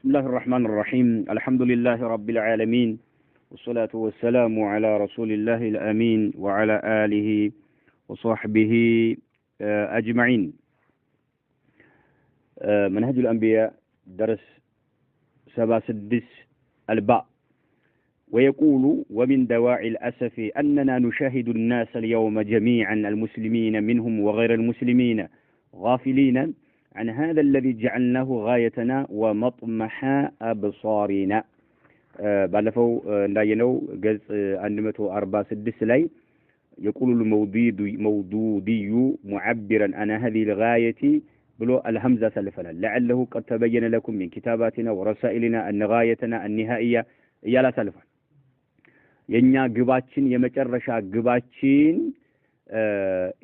بسم الله الرحمن الرحيم الحمد لله رب العالمين والصلاة والسلام على رسول الله الأمين وعلى آله وصحبه أجمعين. منهج الأنبياء درس 76 الباء. ويقول ومن دواعي الأسف أننا نشاهد الناس اليوم جميعا المسلمين منهم وغير المسلمين غافلين عن هذا الذي جعلناه غايتنا ومطمح أبصارنا. بالفو لاينو جز 146 ላይ يقول المودودي معبرا عن هذه الغاية بلو الهمزة سلفنا لعله قد تبين لكم من كتاباتنا ورسائلنا أن غايتنا النهائية يلا سلفنا የኛ ግባችን የመጨረሻ ግባችን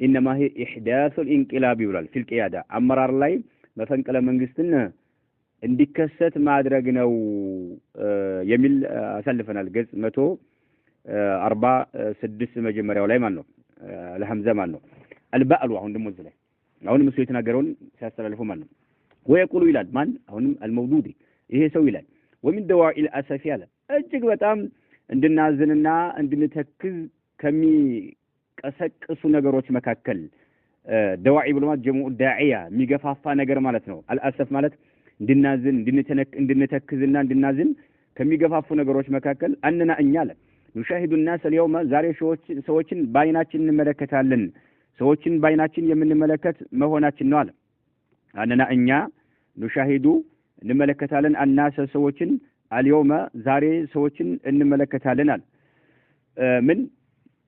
إنما هي إحداث الانقلاب ይላል في القيادة አመራር ላይ መፈንቅለ መንግስትን እንዲከሰት ማድረግ ነው የሚል አሳልፈናል። ገጽ 146 መጀመሪያው ላይ ማለት ነው ለሐምዛ ማለት ነው አልባሉ አሁን ደግሞ እዚህ ላይ አሁን መስሎ የተናገረውን ሲያስተላልፈው ማለት ነው ወይቁሉ ይላል ማን አሁንም አልመውዱዲ ይሄ ሰው ይላል ومن دواعي الاسف ያለ እጅግ በጣም እንድናዝንና እንድንተክዝ ከሚቀሰቅሱ ነገሮች መካከል ደዋዒ ብሎ ማለት ጀሙ ዳዒያ የሚገፋፋ ነገር ማለት ነው። አልአሰፍ ማለት እንድናዝን እንድንተክዝና እንድናዝን ከሚገፋፉ ነገሮች መካከል አንና እኛ አለ نشاهد الناس اليوم ዛሬ ሰዎችን ባይናችን እንመለከታለን። ሰዎችን ባይናችን የምንመለከት መሆናችን ነው አለ። አንና እኛ نشاهد እንመለከታለን الناس ሰዎችን اليوم ዛሬ ሰዎችን እንመለከታለን አለ። ምን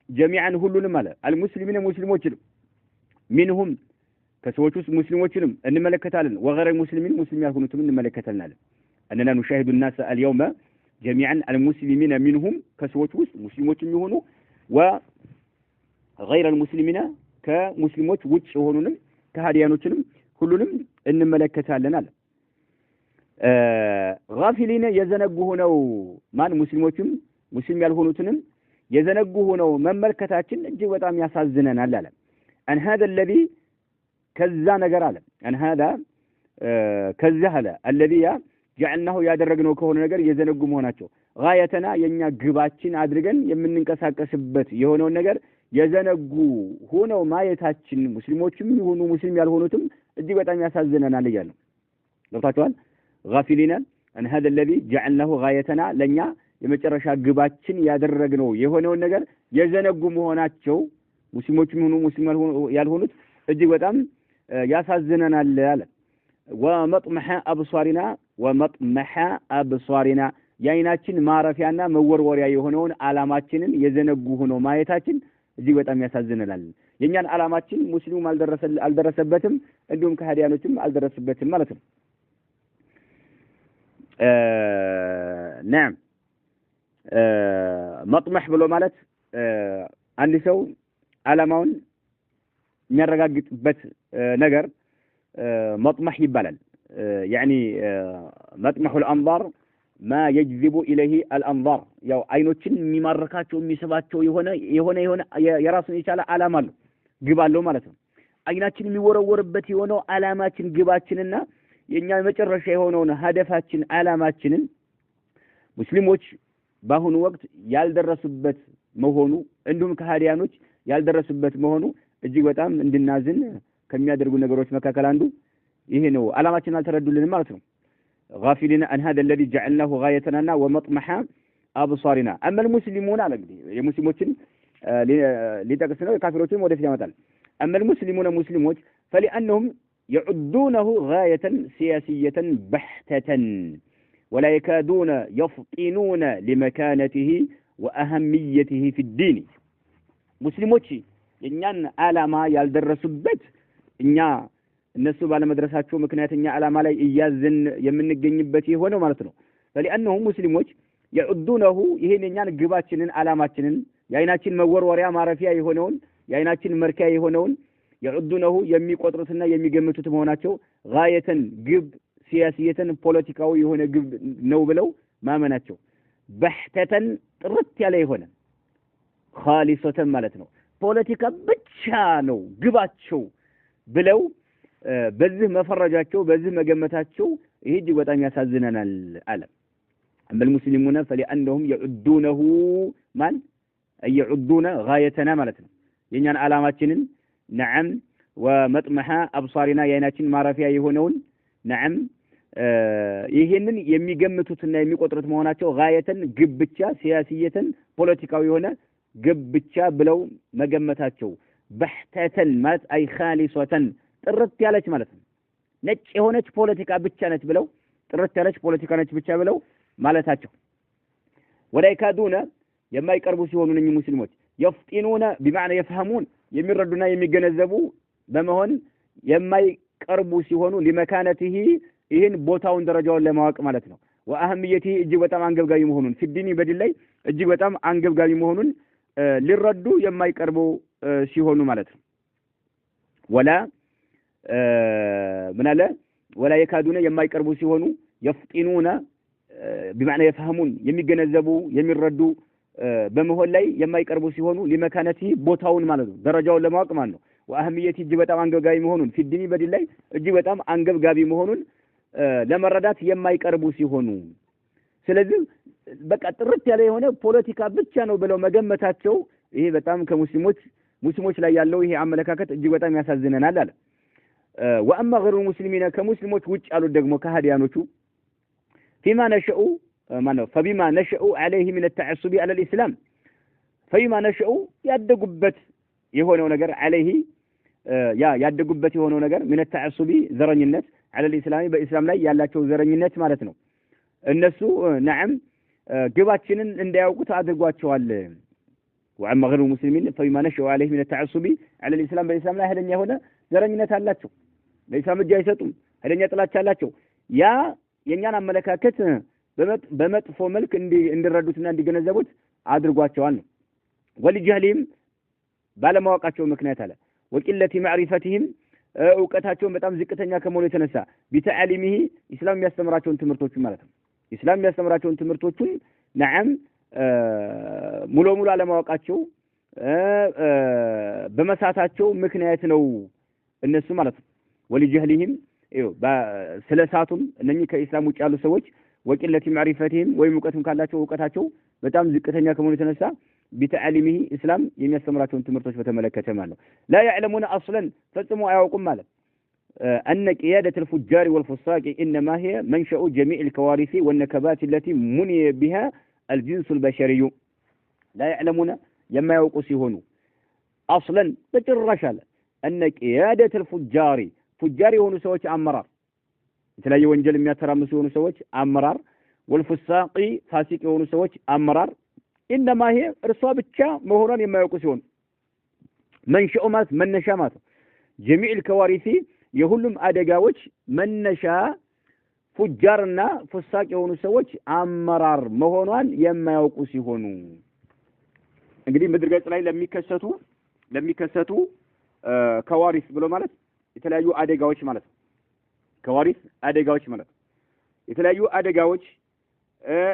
جميعا ሁሉንም አለ المسلمين ሙስሊሞችን منهم ከሰዎች ውስጥ ሙስሊሞችንም እንመለከታለን وغير المسلمين ሙስሊም ያልሆኑትም እንመለከታለን አለ። أننا نشاهد الناس اليوم جميعا المسلمين منهم ከሰዎች ውስጥ ሙስሊሞችም ይሆኑ وغير المسلمين ከሙስሊሞች ውጭ የሆኑንም ከሃዲያኖችንም ሁሉንም እንመለከታለን አለ። غافلين የዘነጉ ሆነው ማን ሙስሊሞችም ሙስሊም ያልሆኑትንም የዘነጉ ሆነው መመልከታችን እጅግ በጣም ያሳዝነናል አለ። ان هذا الذي ከዛ ነገር አለ ان هذا ከዛ አለ الذي جعلناه ያደረግነው ከሆነ ነገር የዘነጉ መሆናቸው غايتنا የኛ ግባችን አድርገን የምንንቀሳቀስበት የሆነው ነገር የዘነጉ ሆነው ማየታችን ሙስሊሞችም ይሁኑ ሙስሊም ያልሆኑትም እጅግ በጣም ያሳዝነናል ይላል። ገብታችኋል? غافلين ان هذا الذي جعلناه غايتنا ለኛ የመጨረሻ ግባችን ያደረግነው የሆነው ነገር የዘነጉ መሆናቸው ሙስሊሞችም ይሁኑ ሙስሊም ያልሆኑት እጅግ በጣም ያሳዝነናል አለ። ومطمح أبصارنا የአይናችን ማረፊያና መወርወሪያ የሆነውን አላማችንን የዘነጉ ሆኖ ማየታችን እጅግ በጣም ያሳዝነናል። የኛን አላማችን ሙስሊሙም አልደረሰበትም እንዲሁም ከሃዲያኖችም አልደረሰበትም ማለት ነው። نعم مطمح ብሎ ማለት አንድ ሰው አላማውን የሚያረጋግጥበት ነገር مطمح ይባላል። يعني مطمح الأنظار ما يجذب إليه الأنظار ያው አይኖችን የሚማርካቸው የሚስባቸው የሆነ የራሱን የቻለ አላማ አለው ግብ አለው ማለት ነው። አይናችን የሚወረወርበት የሆነው አላማችን ግባችንና የኛ መጨረሻ የሆነውን ሀደፋችን አላማችንን ሙስሊሞች በአሁኑ ወቅት ያልደረሱበት መሆኑ እንዲሁም ከሃዲያኖች ያልደረሱበት መሆኑ እጅግ በጣም እንድናዝን ከሚያደርጉ ነገሮች መካከል አንዱ ይሄ ነው። አላማችን አልተረዱልንም ማለት ነው። غافلين عن هذا الذي جعلناه غايتنا ومطمح أبصارنا أما المسلمون على እንግዲህ የሙስሊሞችን ሊጠቅስ ነው የካፊሮችን ወደፊት ያመጣል። أما المسلمون مسلموች فلأنهم يعدونه غاية سياسية بحتة ولا يكادون يفطنون لمكانته وأهميته في الدين مسلموች የኛን አላማ ያልደረሱበት እኛ እነሱ ባለመድረሳቸው ምክንያተኛ አላማ ላይ እያዘን የምንገኝበት የሆነው ማለት ነው። فلأنهم ሙስሊሞች يعدونه ይሄን የኛን ግባችንን አላማችንን የአይናችን መወርወሪያ ማረፊያ የሆነውን የአይናችን መርኪያ የሆነውን يعدونه የሚቆጥሩትና የሚገምቱት መሆናቸው غايةን ግብ ሲያሲየተን ፖለቲካዊ የሆነ ግብ ነው ብለው ማመናቸው በህተተን ጥርት ያለ የሆነ خالصة ማለት ነው ፖለቲካ ብቻ ነው ግባቸው ብለው በዚህ መፈረጃቸው በዚህ መገመታቸው ይሄ እጅግ በጣም ያሳዝነናል አለ። በልሙስሊሙነ فلأنهم يعدونه ማን يعدون غايتنا ማለት ነው የኛን ዓላማችንን ነዓም ወመጥመሐ አብሳሪና የአይናችን ማረፊያ የሆነውን ነዓም ይሄንን የሚገምቱትና የሚቆጥሩት መሆናቸው ጋየተን ግብ ብቻ ሲያሲየተን ፖለቲካዊ የሆነ ግብ ብቻ ብለው መገመታቸው በህተተን ማለት አይ ኻሊሰተን ጥርት ያለች ማለት ነው ነጭ የሆነች ፖለቲካ ብቻ ነች ብለው ጥርት ያለች ፖለቲካ ነች ብቻ ብለው ማለታቸው ወላይካዱነ የማይቀርቡ ሲሆኑ እነኚህ ሙስሊሞች يفطنون بمعنى يفهمون የሚረዱና የሚገነዘቡ በመሆን የማይቀርቡ ሲሆኑ لمكانته ይሄን ቦታውን ደረጃውን ለማወቅ ማለት ነው وأهميته እጅግ በጣም አንገብጋቢ መሆኑን ፊዲኒ በዲን ላይ እጅግ በጣም አንገብጋቢ መሆኑን ሊረዱ የማይቀርቡ ሲሆኑ ማለት ነው ወላ ምን አለ ወላ የካዱነ የማይቀርቡ ሲሆኑ يفطنون بمعنى يفهمون የሚገነዘቡ የሚረዱ በመሆን ላይ የማይቀርቡ ሲሆኑ لمكانته ቦታውን ማለት ነው ደረጃውን ለማወቅ ማለት ነው وأهميته እጅግ በጣም አንገብጋቢ መሆኑን ፊዲኒ በዲን ላይ እጅግ በጣም አንገብጋቢ መሆኑን ለመረዳት የማይቀርቡ ሲሆኑ ስለዚህ በቃ ጥርት ያለ የሆነ ፖለቲካ ብቻ ነው ብለው መገመታቸው ይሄ በጣም ሙስሊሞች ላይ ያለው ይሄ አመለካከት እጅግ በጣም ያሳዝነናል አለ وأما غير المسلمين كمسلموች ውጭ ያሉት ደግሞ ከሃዲያኖቹ فيما نشأوا فبما نشأوا عليه من التعصب على الإسلام فيما نشأوا ያደጉበት የሆነው ነገር عليه ያደጉበት የሆነው ነገር من التعصب ዘረኝነት على الإسلام በእስላም ላይ ያላቸው ዘረኝነት ማለት ነው እነሱ نعم ግባችንን እንዳያውቁት አድርጓቸዋል وعما غير المسلمين فيما نشأوا عليه من التعصب على الإسلام በእስላም ላይ ኃይለኛ የሆነ ዘረኝነት አላቸው ለኢስላም እጅ አይሰጡም ኃይለኛ ጥላቻ አላቸው ያ የኛን አመለካከት በመጥፎ መልክ እንዲረዱትና እንዲገነዘቡት አድርጓቸዋል ነው ወልጀህሊም ባለማወቃቸው ምክንያት አለ ወቂለቲ ማዕሪፈቲሂም እውቀታቸውን በጣም ዝቅተኛ ከመሆኑ የተነሳ ቢተዓሊሚሂ ኢስላም የሚያስተምራቸውን ትምህርቶች ማለት ነው ኢስላም የሚያስተምራቸውን ትምህርቶችን ነዓም ሙሉ አለማወቃቸው በመሳታቸው ምክንያት ነው እነሱ ማለት ነው ወልጀህሊሂም ስለሳቱም እነኚህ ከኢስላም ውጭ ያሉ ሰዎች ወቂለቲ ማዕሪፈቲሂም ወይም እውቀቱን ካላቸው እውቀታቸው በጣም ዝቅተኛ ከመሆኑ የተነሳ ቢተዓሊሚሂ ኢስላም የሚያስተምራቸውን ትምህርቶች በተመለከተ ማለት ነው لا يعلمون اصلا ፈጽሞ አያውቁም ማለት ان قياده الفجار والفساق انما هي منشأ جميع الكوارث والنكبات التي مني بها الجنس البشري لا يعلمون يما يوقوا ሲሆኑ اصلا በጭራሽ አለ ان قياده الفجار فجار የሆኑ ሰዎች አመራር የተለያየ ወንጀል የሚያተራምሱ የሆኑ ሰዎች አመራር والفساق ፋሲቅ የሆኑ ሰዎች አመራር انما هي እርሷ ብቻ መሆኗን የማያውቁ ሲሆን መንሸኡ ማለት መነሻ ማለት جميع الكوارث የሁሉም አደጋዎች መነሻ ፉጃርና ፍሳቅ የሆኑ ሰዎች አመራር መሆኗን የማያውቁ ሲሆኑ እንግዲህ ምድር ገጽ ላይ ለሚከሰቱ ከዋሪስ ብሎ ማለት የተለያዩ አደጋዎች ማለት ነው ከዋሪስ አደጋዎች ማለት የተለያዩ አደጋዎች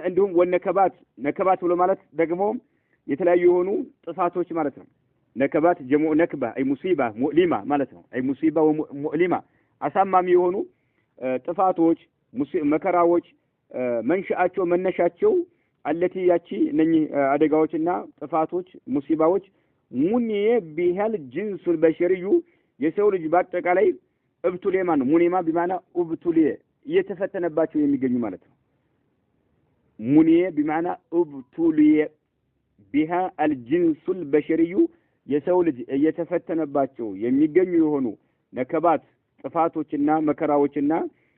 እንዲሁም ነከባት ብሎ ማለት ደግሞ የተለያዩ የሆኑ ጥፋቶች ማለት ነው ነከባት ጀሙዕ ነክባ አይ ሙሲባ ሙእሊማ ማለት ነው አይ ሙሲባ ወሙእሊማ አሳማሚ የሆኑ ጥፋቶች መከራዎች መንሻአቸው መነሻቸው አለቲ ያቺ እነኚህ አደጋዎችና ጥፋቶች ሙሲባዎች ሙኒየ ቢሃል ጂንሱል በሸሪዩ የሰው ልጅ በአጠቃላይ እብቱሌማ ነው ሙኒማ ቢማና እብቱሌ እየተፈተነባቸው የሚገኙ ማለት ነው ሙኒየ ቢማና እብቱሌ ቢሃ አልጂንሱል በሸሪዩ የሰው ልጅ እየተፈተነባቸው የሚገኙ የሆኑ ነከባት ጥፋቶችና መከራዎችና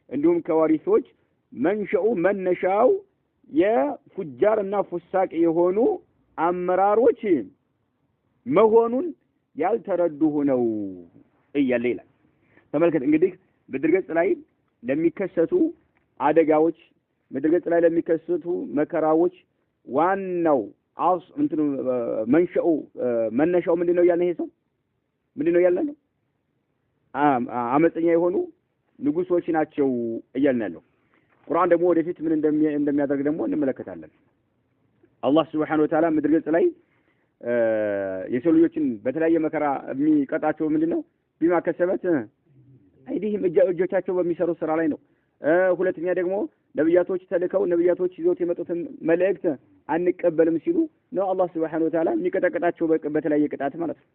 እንዲሁም ከዋሪሶች መንሸኡ መነሻው የፉጃርና ፍሳቅ የሆኑ አመራሮች መሆኑን ያልተረዱ ሆነው እያለ ይላል ተመልከት እንግዲህ በድርገጽ ላይ ለሚከሰቱ አደጋዎች በድርገጽ ላይ ለሚከሰቱ መከራዎች ዋናው መነሻው ምንድነው ያለ ይሄ ሰው ምንድነው ያለ ነው አመፀኛ የሆኑ ንጉሶች ናቸው እያልን ያለው ቁርአን ደግሞ ወደፊት ምን እንደሚያደርግ ደግሞ እንመለከታለን አላህ Subhanahu Wa Ta'ala ምድር ገጽ ላይ የሰው ልጆችን በተለያየ መከራ የሚቀጣቸው ምንድነው ቢማ ከሰበት አይዲህም እጆቻቸው በሚሰሩ ስራ ላይ ነው ሁለተኛ ደግሞ ነብያቶች ተልከው ነብያቶች ይዘውት የመጡትን መልእክት አንቀበልም ሲሉ ነው አላህ Subhanahu Wa Ta'ala የሚቀጠቅጣቸው በተለያየ ቅጣት ማለት ነው።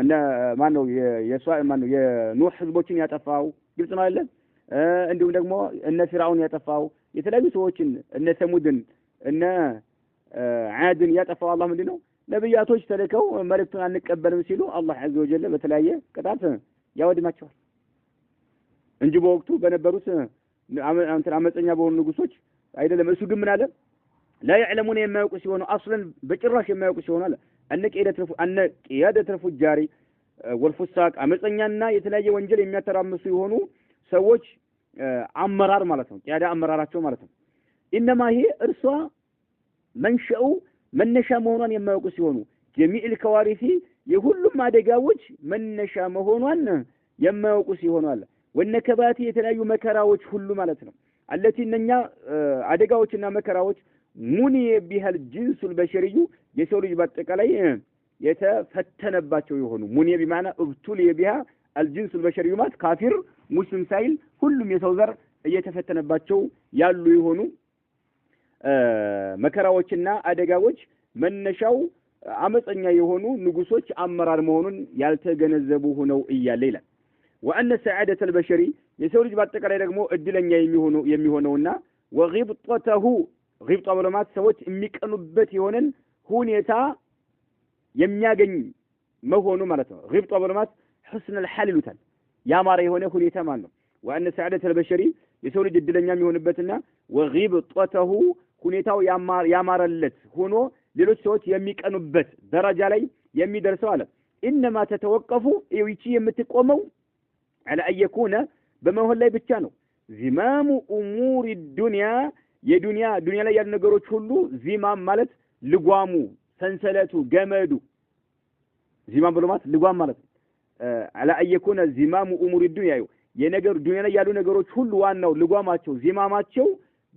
እና ማነው የኑህ ህዝቦችን ያጠፋው ግልጽ ነው አይደል? እንዲሁም ደግሞ እነ ፊርዓውን ያጠፋው የተለያዩ ሰዎችን እነ ሰሙድን እነ ዓድን ያጠፋው አላህ ምንድነው ነብያቶች ተልከው መልእክቱን አንቀበልም ሲሉ አላህ Azza wa Jalla በተለያየ ቅጣት ያወድማቸዋል እንጂ በወቅቱ በነበሩት አመፀኛ በሆኑ ንጉሶች አይደለም። እሱ ግን ምን አለ لا يعلمون የማያውቁ ሲሆኑ አስለን በጭራሽ የማያውቁ ሲሆኑ አለ እነ ቂያደት الفجار والفساق አመፀኛና የተለያየ ወንጀል የሚያተራምሱ የሆኑ ሰዎች አመራር ማለት ነው። ቂያዳ አመራራቸው ማለት ነው። ኢነማ ይሄ እርሷ መንሸኡ መነሻ መሆኗን የማያውቁ ሲሆኑ ጀሚዕል ከዋሪፊ የሁሉም አደጋዎች መነሻ መሆኗን የማያውቁ ሲሆኑ አለ ወነከባቲ የተለያዩ መከራዎች ሁሉ ማለት ነው። አለቲ እነኛ አደጋዎችና መከራዎች ሙኒ ቢሃል ጂንሱል በሸሪዩ የሰው ልጅ በአጠቃላይ የተፈተነባቸው የሆኑ ሙኒ ቢማና እብቱል የቢሃ አልጂንሱል በሸሪዩ ማለት ካፊር ሙስሊም ሳይል ሁሉም የሰው ዘር እየተፈተነባቸው ያሉ የሆኑ መከራዎችና አደጋዎች መነሻው አመፀኛ የሆኑ ንጉሶች አመራር መሆኑን ያልተገነዘቡ ሆነው እያለ ይላል። ወአነ ሰዓደተ البشሪ የሰው ልጅ በአጠቃላይ ደግሞ እድለኛ የሚሆነውና ወግብጠተሁ ግብጣ ማለት ሰዎች የሚቀኑበት የሆነን ሁኔታ የሚያገኝ መሆኑ ማለት ነው። ግብጣ ማለት حسن الحال ይሉታል ያማረ የሆነ ሁኔታ ማለት ነው። ወአነ ሰዓደተ البشሪ የሰው ልጅ እድለኛ የሚሆንበትና ወግብጠተሁ ሁኔታው ያማረለት ሆኖ ሌሎች ሰዎች የሚቀኑበት ደረጃ ላይ የሚደርሰው አለ ኢንማ ተተወቀፉ ይቺ የምትቆመው على أن يكون በመሆን ላይ ብቻ ነው። ዚማሙ ኡሙር الدنيا የዱንያ ላይ ያሉ ነገሮች ሁሉ ዚማም ማለት ልጓሙ ሰንሰለቱ ገመዱ ዚማም ብሎ ማለት ልጓም ማለት على أن يكون ዚማሙ ኡሙር الدنيا የነገር ዱንያ ላይ ያሉ ነገሮች ሁሉ ዋናው ልጓማቸው ዚማማቸው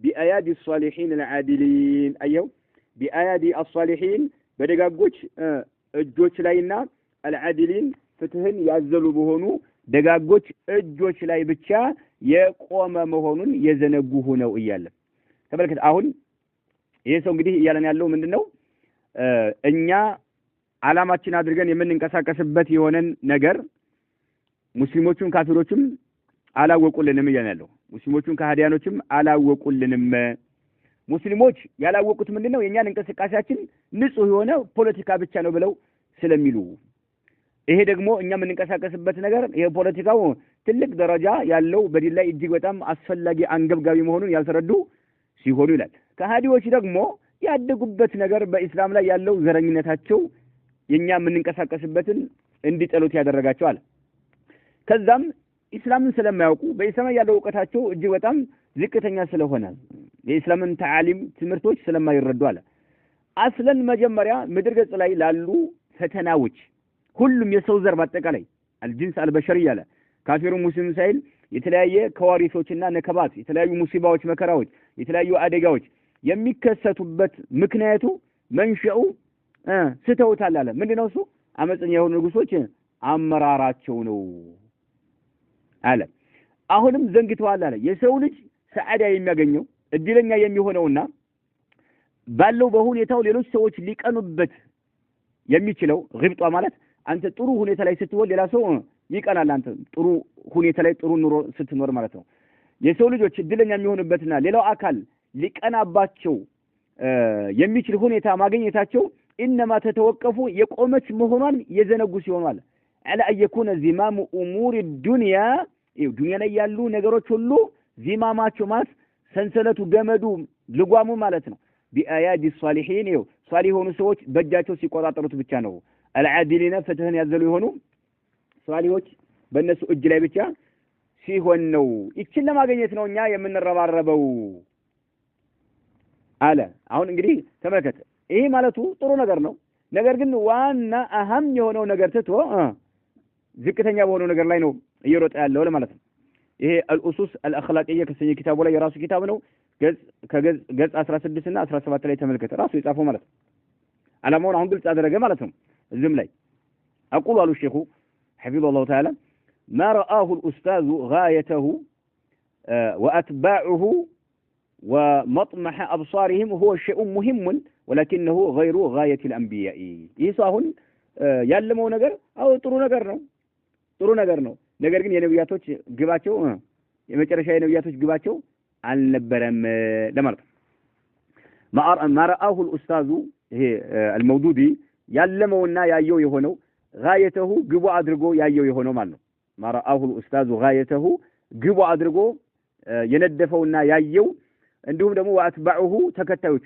بأياد الصالحين العادلين أيوه بأياد الصالحين በደጋጎች እጆች ላይና العادلين ፍትህን ያዘሉ በሆኑ ደጋጎች እጆች ላይ ብቻ የቆመ መሆኑን የዘነጉ ሆነው እያለ ተመልከት። አሁን ይሄ ሰው እንግዲህ እያለን ያለው ምንድነው እኛ አላማችን አድርገን የምንንቀሳቀስበት የሆነን ነገር ሙስሊሞቹን ካፊሮቹም አላወቁልንም እያለን ያለው ሙስሊሞቹን ከሃዲያኖችም አላወቁልንም። ሙስሊሞች ያላወቁት ምንድነው የኛን እንቅስቃሴያችን ንጹህ የሆነ ፖለቲካ ብቻ ነው ብለው ስለሚሉ ይሄ ደግሞ እኛ የምንንቀሳቀስበት ነገር የፖለቲካው ትልቅ ደረጃ ያለው በዲን ላይ እጅግ በጣም አስፈላጊ አንገብጋቢ መሆኑን ያልተረዱ ሲሆኑ ይላል። ከሃዲዎች ደግሞ ያደጉበት ነገር በእስላም ላይ ያለው ዘረኝነታቸው የኛ የምንንቀሳቀስበትን እንዲጠሉት ያደረጋቸው አለ። ከዛም ኢስላምን ስለማያውቁ በኢስላም ያለው ዕውቀታቸው እጅግ በጣም ዝቅተኛ ስለሆነ የኢስላምን ተዓሊም ትምህርቶች ስለማይረዱ አለ አስለን መጀመሪያ ምድር ገጽ ላይ ላሉ ፈተናዎች ሁሉም የሰው ዘር በአጠቃላይ አልጂንስ አልበሸሪ ያለ ካፊሩ ሙስሊም ሳይል የተለያየ ከዋሪሶችና ነከባት የተለያዩ ሙሲባዎች መከራዎች የተለያዩ አደጋዎች የሚከሰቱበት ምክንያቱ መንሸኡ ስተውታል አለ ምንድነው እሱ አመፀኛ የሆኑ ንጉሶች አመራራቸው ነው አለ። አሁንም ዘንግተዋል አለ የሰው ልጅ ሰዓዳ የሚያገኘው እድለኛ የሚሆነውና ባለው በሁኔታው ሌሎች ሰዎች ሊቀኑበት የሚችለው ግብጧ ማለት አንተ ጥሩ ሁኔታ ላይ ስትሆን ሌላ ሰው ይቀናል አንተ ጥሩ ሁኔታ ላይ ጥሩ ኑሮ ስትኖር ማለት ነው። የሰው ልጆች እድለኛ የሚሆኑበትና ሌላው አካል ሊቀናባቸው የሚችል ሁኔታ ማግኘታቸው ኢንማ ተተወቀፉ የቆመች መሆኗን የዘነጉ ሲሆኑ አለ على أن يكون زمام أمور الدنيا ዱንያ ላይ ያሉ ነገሮች ሁሉ ዚማማቸው ማለት ሰንሰለቱ ገመዱ ልጓሙ ማለት ነው። بأياد الصالحين صالح የሆኑ ሰዎች በእጃቸው ሲቆጣጠሩት ብቻ ነው። العادلين ፍትህን ያዘሉ የሆኑ ሷሊሆች በእነሱ እጅ ላይ ብቻ ሲሆን ነው። ይችን ለማግኘት ነው እኛ የምንረባረበው አለ። አሁን እንግዲህ ተመልከተ ይሄ ማለቱ ጥሩ ነገር ነው። ነገር ግን ዋና አህም የሆነው ነገር ትቶ ዝቅተኛ በሆነው ነገር ላይ ነው እየሮጠ ያለው ለማለት ነው። ይሄ الأصوص الأخلاقية ከሰኝ ኪታቡ ላይ የራሱ ኪታብ ነው። ገጽ 16 እና 17 ላይ ተመልከተ ራሱ የጻፈው ማለት ነው። አላማውን አሁን ግልጽ አደረገ ማለት ነው። እዚህም ላይ أقول على الشيخ حفظه الله تعالى ما رآه الأستاذ غايته وأتباعه ومطمح أبصارهم هو شيء مهم ولكنه غير غاية الأنبياء يساهن ያለመው ነገር ጥሩ ነገር ነው ነገር ግን የነብያቶች ግባቸው የመጨረሻ የነብያቶች ግባቸው አልነበረም ለማለት ما رآه الأستاذ ይሄ المودودي ያለመውና ያየው የሆነው غايته ግቡ አድርጎ ያየው የሆነው ማለት ነው ما رآه الأستاذ غايته ግቡ አድርጎ የነደፈውና ያየው እንዲሁም ደግሞ وأتبعه ተከታዮቹ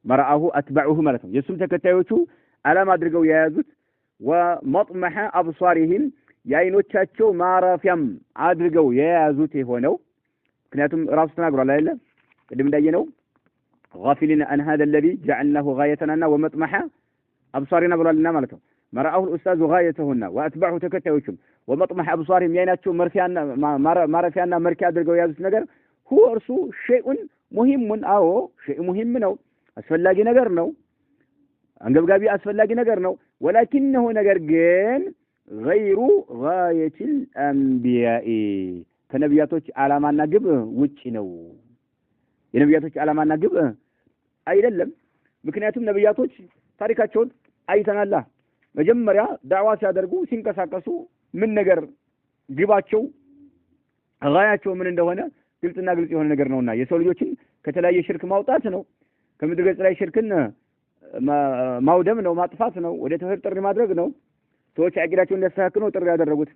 ما رآه أتبعه ማለት ነው የሱም ተከታዮቹ ዓላማ አድርገው ያያዙት ومطمح أبصارهم ያይኖቻቸው ማረፊያም አድርገው የያዙት የሆነው ምክንያቱም ራሱ ተናግሯል አይደል ቅድም እንዳየነው غافلين عن هذا الذي جعلناه غايتنا ومطمح أبصارنا ብሏልና ማለት ነው مرآه الأستاذ غايتهن وأتبعه ተከታዮቹም ومطمح أبصارهم ያይናቸው ማረፊያና መርኪያ አድርገው የያዙት ነገር هو እርሱ شيء مهم شيء مهم ነው አስፈላጊ ነገር ነው አንገብጋቢ አስፈላጊ ነገር ነው ولكنه ነገር ግን غير غاية الأنبياء ከነቢያቶች ዓላማና ግብ ውጪ ነው የነቢያቶች ዓላማና ግብ አይደለም ምክንያቱም ነቢያቶች ታሪካቸውን አይተናል መጀመሪያ ዳዕዋ ሲያደርጉ ሲንቀሳቀሱ ምን ነገር ግባቸው غايቸው ምን እንደሆነ ግልጽና ግልጽ የሆነ ነገር ነውና የሰው ልጆችን ከተለያየ ሽርክ ማውጣት ነው ከምድር ገጽ ላይ ሽርክን ማውደም ነው ማጥፋት ነው ወደ ተውሂድ ጥሪ ማድረግ ነው ሰዎች አቂዳቸውን እንዲያስተካክሉ ጥሪ ያደረጉት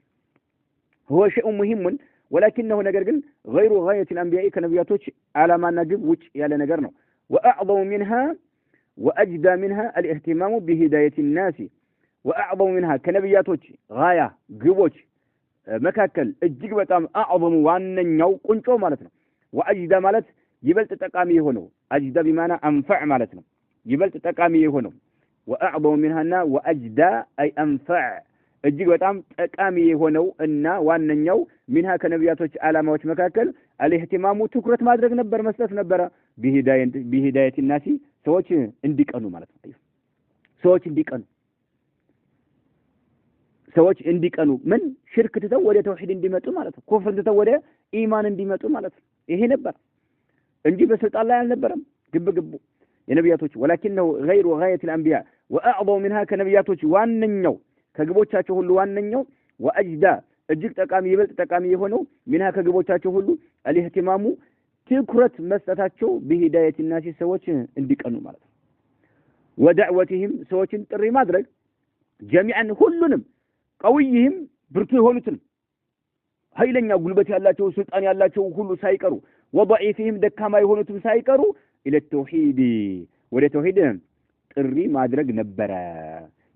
هو شيء مهم ولكنه ነገር ግን غير غاية الأنبياء ከነቢያቶች ዓላማና ግብ ውጭ ያለ ነገር ነው وأعظم منها وأجدى منها الاهتمام بهداية الناس وأعظم منها ከነቢያቶች غاية ግቦች መካከል እጅግ በጣም أعظم ዋነኛው ቁንጮ ማለት ነው وأجدى ማለት ይበልጥ ጠቃሚ የሆነው أجدى بمعنى أنفع ማለት ነው ይበልጥ ጠቃሚ የሆነው وأعظم منها وأجدى أي أنفع እጅግ በጣም ጠቃሚ የሆነው እና ዋነኛው منها ከነቢያቶች ዓላማዎች መካከል الاهتمام ትኩረት ማድረግ ነበር መስጠት ነበር بهداية الناس ሰዎች እንዲቀኑ ማለት ነው ሰዎች እንዲቀኑ ምን ሽርክ ትተው ወደ ተውሂድ እንዲመጡ ማለት ነው ኩፍር ትተው ወደ ኢማን እንዲመጡ ማለት ነው ይሄ ነበር እንጂ በስልጣን ላይ አልነበረም ግብግቡ የነቢያቶች ولكنه غير غاية الأنبياء وأعظم منها ከነቢያቶች ዋነኛው ከግቦቻቸው ሁሉ ዋነኛው وأجدى እጅግ ጠቃሚ ይበልጥ ጠቃሚ የሆነው منها ከግቦቻቸው ሁሉ الاهتمام ትኩረት መስጠታቸው بهداية الناس ሰዎች እንዲቀኑ ማለት ነው ودعوتهم ሰዎችን ጥሪ ማድረግ جميعا ሁሉንም قويهم ብርቱ የሆኑትን ኃይለኛ ጉልበት ያላቸው ስልጣን ያላቸው ሁሉ ሳይቀሩ وضعيفهم ደካማ የሆኑትን ሳይቀሩ إلى التوحيد ወደ ተውሂድ ጥሪ ማድረግ ነበር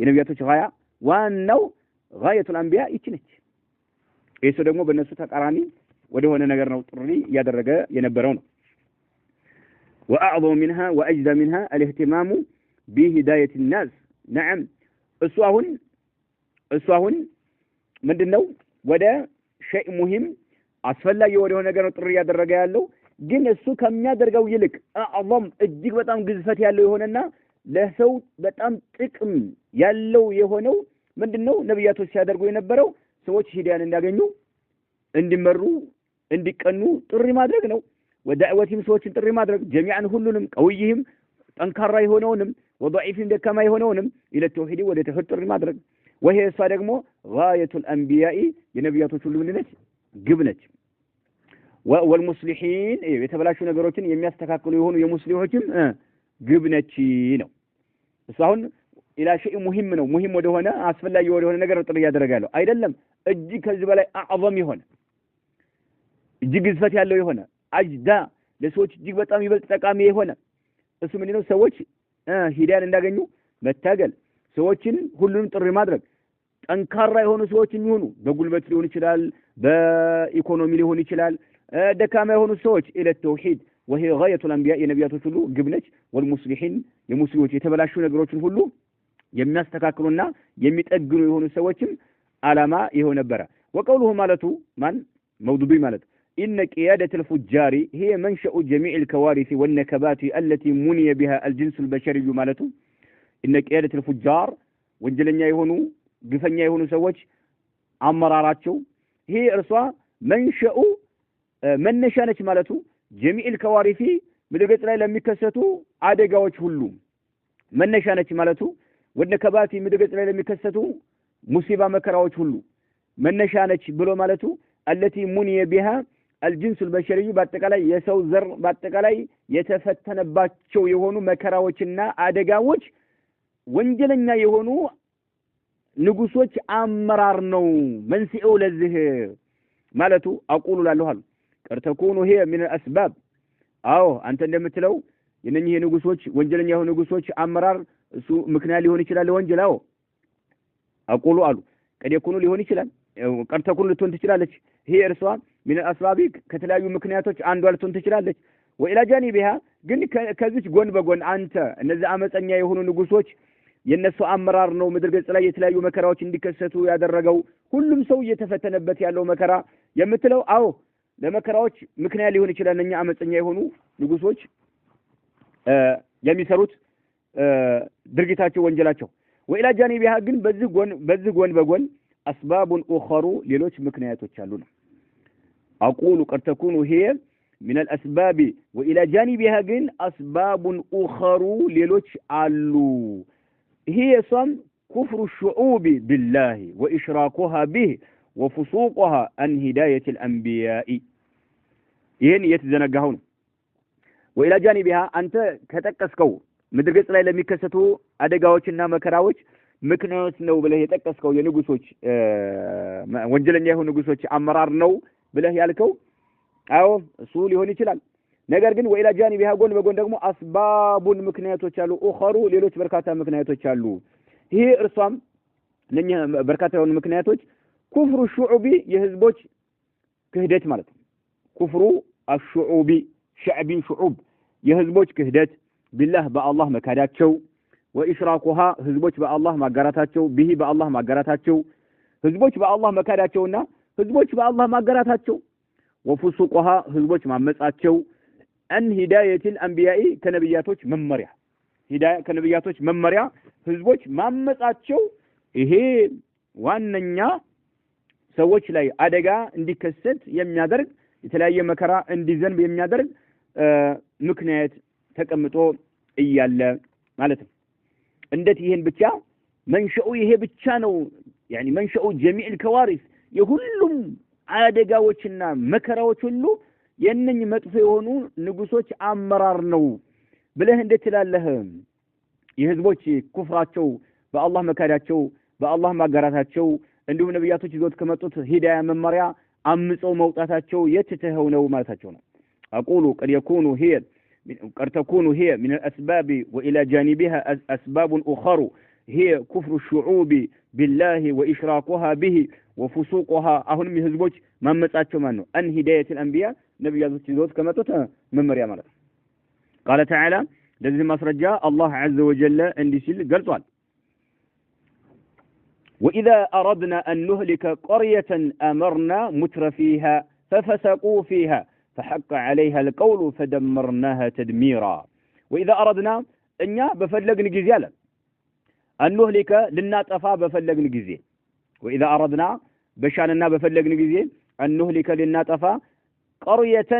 የነቢያቶች غاية ዋናው غاية الأنبياء ይችነች እሱ ደግሞ በእነሱ ተቃራኒ ወደ ሆነ ነገር ነው ጥሪ ያደረገ የነበረው ነው وأعظم منها وأجدى منها الاهتمام بهداية الناس نعم እሱ አሁን ምንድነው ወደ شيء مهم አስፈላጊ ወደ ሆነ ነገር ነው ጥሪ ያደረገ ያለው ግን እሱ ከሚያደርገው ይልቅ አዕظም እጅግ በጣም ግዝፈት ያለው የሆነና ለሰው በጣም ጥቅም ያለው የሆነው ምንድነው ነብያቶች ሲያደርጉ የነበረው ሰዎች ሂዳያን እንዲያገኙ እንዲመሩ እንዲቀኑ ጥሪ ማድረግ ነው ወዳዕወቲም ሰዎችን ጥሪ ማድረግ جميعا ሁሉንም ቀውይህም ጠንካራ የሆነውንም ወضعيفም ደካማ የሆነውንም ኢለ ተውሂድ ወደ ተውሂድ ጥሪ ማድረግ وهي እሷ ደግሞ غاية الأنبياء የነብያቶች ሁሉ ምንነች ግብ ነች والمصلحين የተበላሹ ነገሮችን የሚያስተካክሉ የሆኑ የሙስሊሞችም ግብ ነች ነው እሱ አሁን ኢላ شيء مهم ነው ሙሂም ወደ ሆነ አስፈላጊ ወደ ሆነ ነገር ጥሪ ያደርጋሉ አይደለም እጅግ ከዚህ በላይ አዕظም ይሆነ እጅግ ግዝፈት ያለው የሆነ አጅዳ ለሰዎች እጅግ በጣም ይበልጥ ጠቃሚ የሆነ እሱ ምንድነው ሰዎች ሂዳያን እንዳገኙ መታገል ሰዎችን ሁሉንም ጥሪ ማድረግ ጠንካራ የሆኑ ሰዎች የሚሆኑ በጉልበት ሊሆን ይችላል በኢኮኖሚ ሊሆን ይችላል ደካማ የሆኑ ሰዎች ኢለ ተውሂድ وهي غاية الأنبياء የነቢያቶች ሁሉ ግብ ነች والمصلحين የሙስሊሞች የተበላሹ ነገሮችን ሁሉ የሚያስተካክሉና የሚጠግኑ የሆኑ ሰዎችም ዓላማ ይሆን ነበር وقوله ማለቱ ማን መውዱዲ ማለት إن قيادة الفجار هي منشأ جميع الكوارث والنكبات التي مني بها الجنس البشري مالته إن قيادة الفجار ወንጀለኛ የሆኑ ግፈኛ የሆኑ ሰዎች አመራራቸው ይሄ እርሷ መንሸኡ መነሻ ነች ማለቱ ጀሚዕል ከዋሪፊ ምድርገጽ ላይ ለሚከሰቱ አደጋዎች ሁሉ መነሻ ነች ማለቱ ወደ ከባቲ ምድርገጽ ላይ ለሚከሰቱ ሙሲባ መከራዎች ሁሉ መነሻ ነች ብሎ ማለቱ التي مني بها الجنس البشري በአጠቃላይ የሰው ዘር በአጠቃላይ የተፈተነባቸው የሆኑ መከራዎችና አደጋዎች ወንጀለኛ የሆኑ ንጉሶች አመራር ነው መንስኤው ለዚህ ማለቱ አቁሉ ላለሁ ቀርተኩኑ ይሄ من الاسباب አዎ አንተ እንደምትለው የነኚህ ንጉሶች ወንጀለኛ የሆኑ ንጉሶች አመራር እሱ ምክንያት ሊሆን ይችላል ለወንጀላው አቁሉ አሉ ቀደኩኑ ሊሆን ይችላል ቀርተኩኑ ልትሆን ትችላለች ይሄ እርሷ من الاسباب ከተለያዩ ምክንያቶች አንዷ ልትሆን ትችላለች وإلى جانبها ግን ከዚህ ጎን በጎን አንተ እነዚህ አመፀኛ የሆኑ ንጉሶች የነሱ አመራር ነው ምድር ገጽ ላይ የተለያዩ መከራዎች እንዲከሰቱ ያደረገው ሁሉም ሰው እየተፈተነበት ያለው መከራ የምትለው አዎ ለመከራዎች ምክንያት ሊሆን ይችላል እኛ አመፀኛ የሆኑ ንጉሶች የሚሰሩት ድርጊታቸው ወንጀላቸው وإلى جانبها ግን በዚህ ጎን በጎን أسباب أخرى ሌሎች ምክንያቶች አሉ ነው أقول قد تكون هي من الأسباب وإلى جانبها ግን أسباب أخرى ሌሎች አሉ هي صم كفر الشعوب بالله وإشراكها به وفسوقها عن هداية الأنبياء ይሄን የተዘነጋው ነው وإلى جانبها አንተ ከተቀስከው ምድር ገጽ ላይ ለሚከሰቱ አደጋዎችና መከራዎች ምክንያት ነው ብለህ የጠቀስከው የንጉሶች ወንጀለኛ የሆኑ ንጉሶች አመራር ነው ብለህ ያልከው አዎ እሱ ሊሆን ይችላል ነገር ግን وإلى جانبها ጎን በጎን ደግሞ አስባቡን ምክንያቶች አሉ ኡኸሩ ሌሎች በርካታ ምክንያቶች አሉ ይሄ እርሷም ለኛ በርካታ የሆኑ ምክንያቶች ኩፍሩ ሹዑቢ የህዝቦች ክህደት ማለት ነው ኩፍሩ الشعوب شعب شعوب የህዝቦች ክህደት ቢላህ በአላህ መካዳቸው وإشراكها ህዝቦች በአላህ ማጋራታቸው به በአላህ ማጋራታቸው ህዝቦች በአላህ መካዳቸውና ህዝቦች በአላህ ማጋራታቸው وفسوقها ህዝቦች ማመጻቸው ان هدايه الانبياء ከነብያቶች መመሪያ ሂዳያ ከነብያቶች መመሪያ ህዝቦች ማመጻቸው ይሄ ዋነኛ ሰዎች ላይ አደጋ እንዲከሰት የሚያደርግ የተለያየ መከራ እንዲዘንብ የሚያደርግ ምክንያት ተቀምጦ እያለ ማለት ነው እንዴት ይሄን ብቻ መንሸኡ ይሄ ብቻ ነው يعني መንሸኡ جميع الكوارث የሁሉም አደጋዎችና መከራዎች ሁሉ የነኝ መጥፎ የሆኑ ንጉሶች አመራር ነው ብለህ እንዴት ትላለህ የህዝቦች ኩፍራቸው በአላህ መካዳቸው በአላህ ማጋራታቸው እንዲሁም ነብያቶች ይዞት ከመጡት ሂዳያ መመሪያ አምጾ መውጣታቸው የትተኸው ነው ማለታቸው ነው أقول قد تكون هي من الأسباب وإلى جانبها أسباب أخرى هي كفر الشعوب بالله وإشراكها به وفسوقها أهنم يهزبوش ممتاتشو مانو أن هداية الأنبياء نبي يزوت كما تتها من مريم قال تعالى لذي ما سرجاء الله عز وجل عندي سيل قال سؤال وإذا أردنا أن نهلك قرية أمرنا متر فيها ففسقوا فيها فحق عليها القول فدمرناها تدميرا وإذا أردنا أن بفلقن جزيالا أن نهلك للناطفة بفلقن جزي وإذا أردنا بشاننا بفلقن جزي أن نهلك للناطفة قرية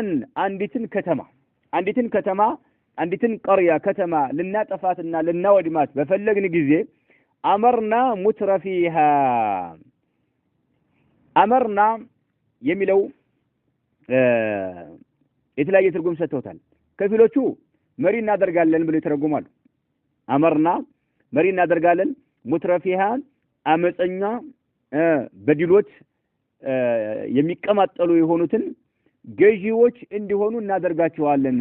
عندتن كتما عندتن قرية كتما للناطفاتنا للنودمات بفلقن جزي أمرنا متر فيها أمرنا يملو የተለያየ ትርጉም ሰጥተውታል ከፊሎቹ መሪ እናደርጋለን ብለው ይተረጉማሉ አመርና መሪ እናደርጋለን ሙትረፊሃ አመፀኛ በድሎት የሚቀማጠሉ የሆኑትን ገዢዎች እንዲሆኑ እናደርጋቸዋለን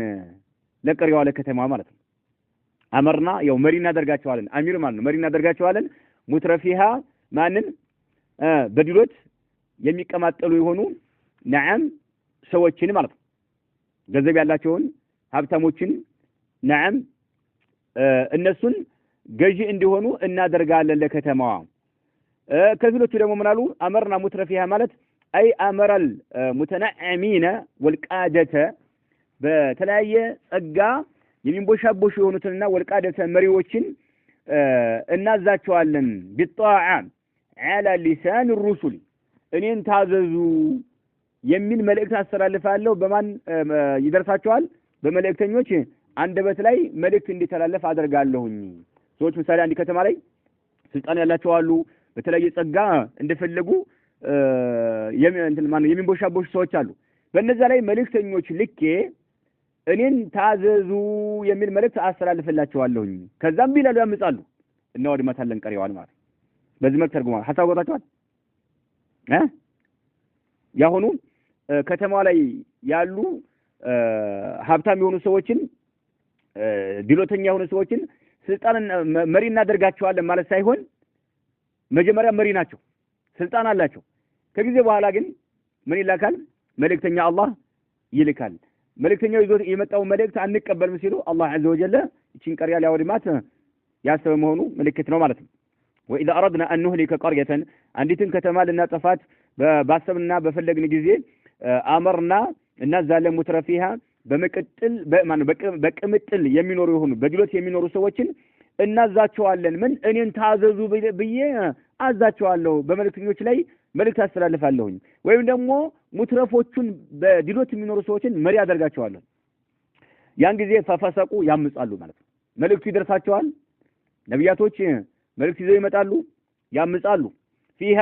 ለቀሪዋ ለከተማ ማለት ነው አመርና ያው መሪ እናደርጋቸዋለን አሚር ማለት ነው መሪ እናደርጋቸዋለን ሙትረፊሃ ማንን በድሎት የሚቀማጠሉ የሆኑ ነዓም ሰዎችን ማለት ነው ገንዘብ ያላቸውን ሀብታሞችን ነዓም እነሱን ገዢ እንዲሆኑ እናደርጋለን ለከተማዋ ከፊሎቹ ደግሞ ምናሉ አመርና ሙትረፊሃ ማለት አይ አመራል ሙተነዓሚና ወልቃደተ በተለያየ ጸጋ የሚንቦሻቦሽ የሆኑትና ወልቃደተ መሪዎችን እናዛቸዋለን ቢጣዓ على لسان الرسل እኔን ታዘዙ የሚል መልእክት አስተላልፋለሁ። በማን ይደርሳቸዋል? በመልእክተኞች አንደበት ላይ መልእክት እንዲተላለፍ አደርጋለሁኝ። ሰዎች ምሳሌ አንድ ከተማ ላይ ስልጣን ያላቸው አሉ። በተለየ ጸጋ እንደፈለጉ የሚንቦሻቦሽ ሰዎች አሉ። በእነዛ ላይ መልእክተኞች ልኬ እኔን ታዘዙ የሚል መልእክት አስተላልፍላቸዋለሁኝ። ከዛም ቢላሉ ያምጻሉ እና ወድማታለን ቀሪዋል ማለት በዚህ መልክ ተርጉማል። ሐሳብ ወጣቷል። ያሁኑ ከተማው ላይ ያሉ ሀብታም የሆኑ ሰዎችን ድሎተኛ የሆኑ ሰዎችን ስልጣን መሪ እናደርጋቸዋለን ማለት ሳይሆን መጀመሪያ መሪ ናቸው፣ ስልጣን አላቸው። ከጊዜ በኋላ ግን ምን ይላካል? መልእክተኛ አላህ ይልካል። መልእክተኛው ይዞ የመጣው መልእክት አንቀበልም ሲሉ አላህ ዐዘ ወጀል እቺን ቀሪያ ሊያወድማት ያሰበ መሆኑ ምልክት ነው ማለት ነው። وإذا أردنا أن نهلك قرية አንዲትን ከተማ ልናጠፋት ባሰብና በፈለግን ጊዜ አመርና እናዛለን ሙትረፊሃ በቅምጥል የሚኖሩ ይሁኑ በድሎት የሚኖሩ ሰዎችን እናዛቸዋለን። ምን እኔን ታዘዙ ብዬ አዛቸዋለሁ። በመልእክተኞች ላይ መልእክት አስተላልፋለሁኝ። ወይም ደግሞ ሙትረፎቹን በድሎት የሚኖሩ ሰዎችን መሪ አደርጋቸዋለሁ። ያን ጊዜ ፈፈሰቁ ያምጻሉ ማለት ነው። መልእክቱ ይደርሳቸዋል። ነቢያቶች መልእክት ይዘው ይመጣሉ፣ ያምጻሉ። ፊሃ